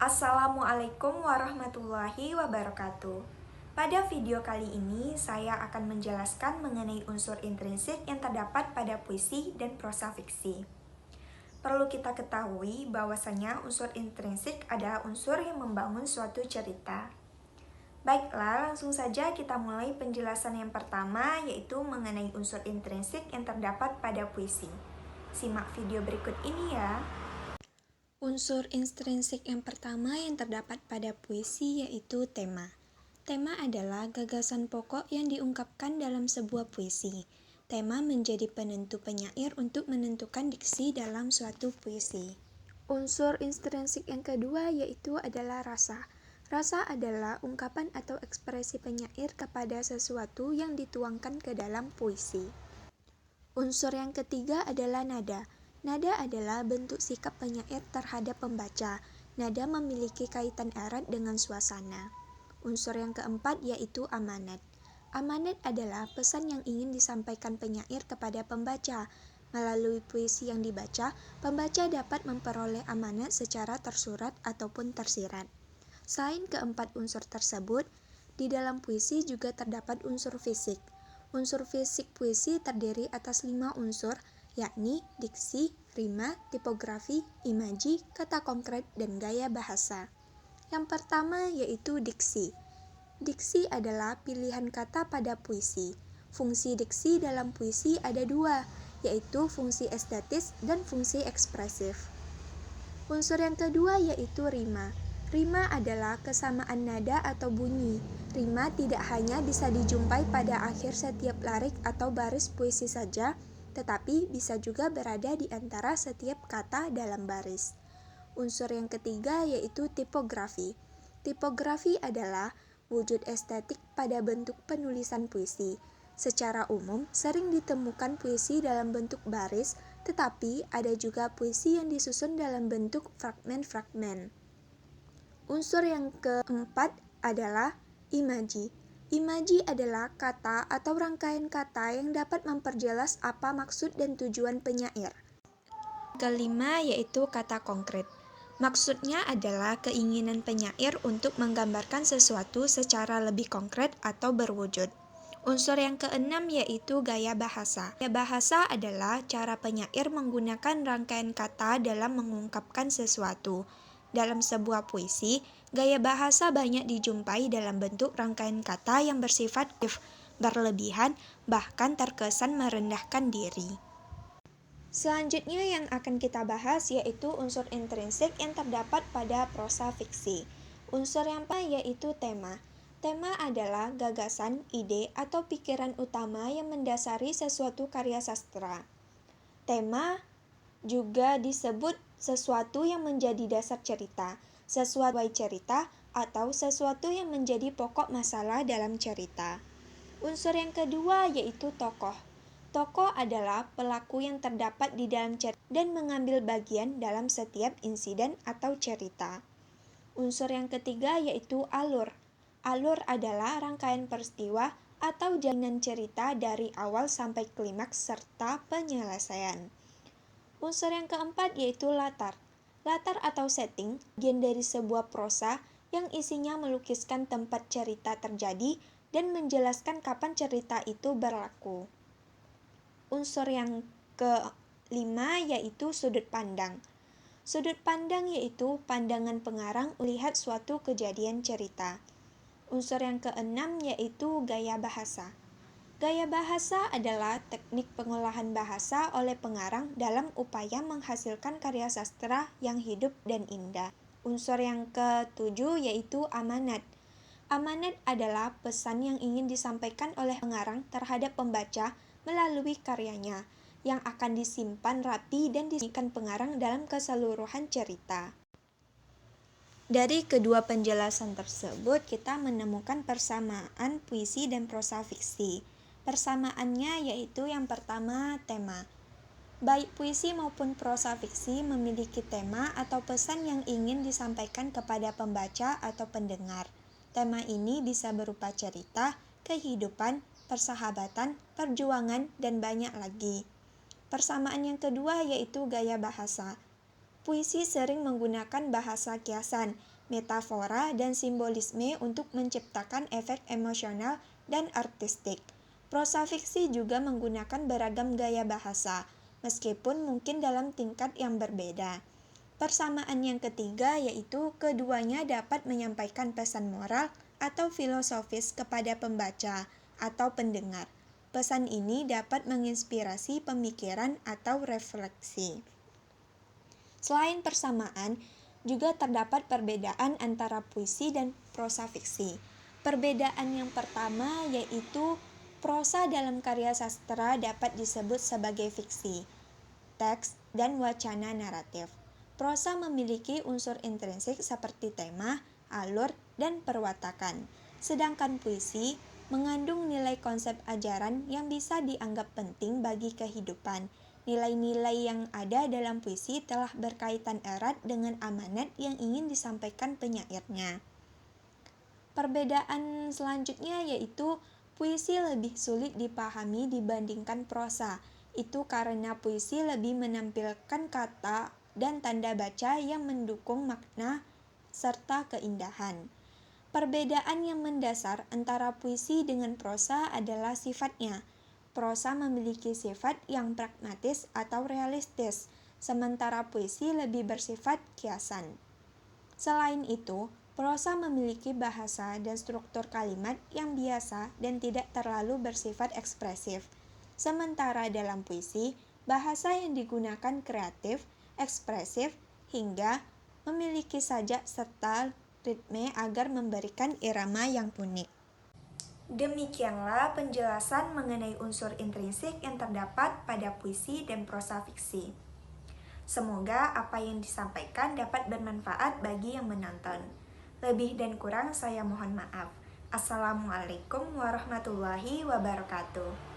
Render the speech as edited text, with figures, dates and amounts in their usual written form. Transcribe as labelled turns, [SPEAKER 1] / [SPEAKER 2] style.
[SPEAKER 1] Assalamualaikum warahmatullahi wabarakatuh. Pada video kali ini, saya akan menjelaskan mengenai unsur intrinsik yang terdapat pada puisi dan prosa fiksi. Perlu kita ketahui bahwasanya unsur intrinsik adalah unsur yang membangun suatu cerita. Baiklah, langsung saja kita mulai penjelasan yang pertama, yaitu mengenai unsur intrinsik yang terdapat pada puisi. Simak video berikut ini ya. Unsur intrinsik yang pertama yang terdapat pada puisi yaitu tema. Tema adalah gagasan pokok yang diungkapkan dalam sebuah puisi. Tema menjadi penentu penyair untuk menentukan diksi dalam suatu puisi. Unsur intrinsik yang kedua yaitu adalah rasa. Rasa adalah ungkapan atau ekspresi penyair kepada sesuatu yang dituangkan ke dalam puisi. Unsur yang ketiga adalah nada. Nada adalah bentuk sikap penyair terhadap pembaca. Nada memiliki kaitan erat dengan suasana. Unsur yang keempat yaitu amanat. Amanat adalah pesan yang ingin disampaikan penyair kepada pembaca. Melalui puisi yang dibaca, pembaca dapat memperoleh amanat secara tersurat ataupun tersirat. Selain keempat unsur tersebut, di dalam puisi juga terdapat unsur fisik. Unsur fisik puisi terdiri atas 5 unsur, yakni diksi, rima, tipografi, imaji, kata konkret, dan gaya bahasa. Yang pertama yaitu diksi. Diksi adalah pilihan kata pada puisi. Fungsi diksi dalam puisi ada 2, yaitu fungsi estetis dan fungsi ekspresif. Unsur yang kedua yaitu rima. Rima adalah kesamaan nada atau bunyi. Rima tidak hanya bisa dijumpai pada akhir setiap lirik atau baris puisi saja, tetapi bisa juga berada di antara setiap kata dalam baris. Unsur yang ketiga yaitu tipografi. Tipografi adalah wujud estetik pada bentuk penulisan puisi. Secara umum, sering ditemukan puisi dalam bentuk baris, tetapi ada juga puisi yang disusun dalam bentuk fragmen-fragmen. Unsur yang keempat adalah imaji. Imaji adalah kata atau rangkaian kata yang dapat memperjelas apa maksud dan tujuan penyair. Kelima yaitu kata konkret. Maksudnya adalah keinginan penyair untuk menggambarkan sesuatu secara lebih konkret atau berwujud. Unsur yang keenam yaitu gaya bahasa. Gaya bahasa adalah cara penyair menggunakan rangkaian kata dalam mengungkapkan sesuatu. Dalam sebuah puisi, gaya bahasa banyak dijumpai dalam bentuk rangkaian kata yang bersifat berlebihan, bahkan terkesan merendahkan diri. Selanjutnya yang akan kita bahas yaitu unsur intrinsik yang terdapat pada prosa fiksi. Unsur yang pertama yaitu tema. Tema adalah gagasan, ide, atau pikiran utama yang mendasari sesuatu karya sastra. Tema juga disebut sesuatu yang menjadi dasar cerita, sesuatu cerita, atau sesuatu yang menjadi pokok masalah dalam cerita. Unsur yang kedua yaitu tokoh. Tokoh adalah pelaku yang terdapat di dalam cerita dan mengambil bagian dalam setiap insiden atau cerita. Unsur yang ketiga yaitu alur. Alur adalah rangkaian peristiwa atau jalinan cerita dari awal sampai klimaks serta penyelesaian. Unsur yang keempat yaitu latar. Latar atau setting, bagian dari sebuah prosa yang isinya melukiskan tempat cerita terjadi dan menjelaskan kapan cerita itu berlaku. Unsur yang kelima yaitu sudut pandang. Sudut pandang yaitu pandangan pengarang melihat suatu kejadian cerita. Unsur yang keenam yaitu gaya bahasa. Gaya bahasa adalah teknik pengolahan bahasa oleh pengarang dalam upaya menghasilkan karya sastra yang hidup dan indah. Unsur yang ketujuh yaitu amanat. Amanat adalah pesan yang ingin disampaikan oleh pengarang terhadap pembaca melalui karyanya, yang akan disimpan rapi dan disimpan pengarang dalam keseluruhan cerita. Dari kedua penjelasan tersebut, kita menemukan persamaan puisi dan prosa fiksi. Persamaannya yaitu yang pertama tema. Baik puisi maupun prosa fiksi memiliki tema atau pesan yang ingin disampaikan kepada pembaca atau pendengar. Tema ini bisa berupa cerita, kehidupan, persahabatan, perjuangan, dan banyak lagi. Persamaan yang kedua yaitu gaya bahasa. Puisi sering menggunakan bahasa kiasan. metafora, dan simbolisme untuk menciptakan efek emosional dan artistik. Prosa fiksi juga menggunakan beragam gaya bahasa, meskipun mungkin dalam tingkat yang berbeda. Persamaan yang ketiga yaitu keduanya dapat menyampaikan pesan moral atau filosofis kepada pembaca atau pendengar. Pesan ini dapat menginspirasi pemikiran atau refleksi. Selain persamaan, juga terdapat perbedaan antara puisi dan prosa fiksi. Perbedaan yang pertama yaitu prosa dalam karya sastra dapat disebut sebagai fiksi, teks, dan wacana naratif. Prosa memiliki unsur intrinsik seperti tema, alur, dan perwatakan. Sedangkan puisi mengandung nilai konsep ajaran yang bisa dianggap penting bagi kehidupan. Nilai-nilai yang ada dalam puisi telah berkaitan erat dengan amanat yang ingin disampaikan penyairnya. Perbedaan selanjutnya yaitu puisi lebih sulit dipahami dibandingkan prosa. Itu karena puisi lebih menampilkan kata dan tanda baca yang mendukung makna serta keindahan. Perbedaan yang mendasar antara puisi dengan prosa adalah sifatnya. Prosa memiliki sifat yang pragmatis atau realistis, sementara puisi lebih bersifat kiasan. Selain itu, prosa memiliki bahasa dan struktur kalimat yang biasa dan tidak terlalu bersifat ekspresif. Sementara dalam puisi, bahasa yang digunakan kreatif, ekspresif, hingga memiliki sajak serta ritme agar memberikan irama yang unik. Demikianlah penjelasan mengenai unsur intrinsik yang terdapat pada puisi dan prosa fiksi. Semoga apa yang disampaikan dapat bermanfaat bagi yang menonton. Lebih dan kurang saya mohon maaf. Assalamualaikum warahmatullahi wabarakatuh.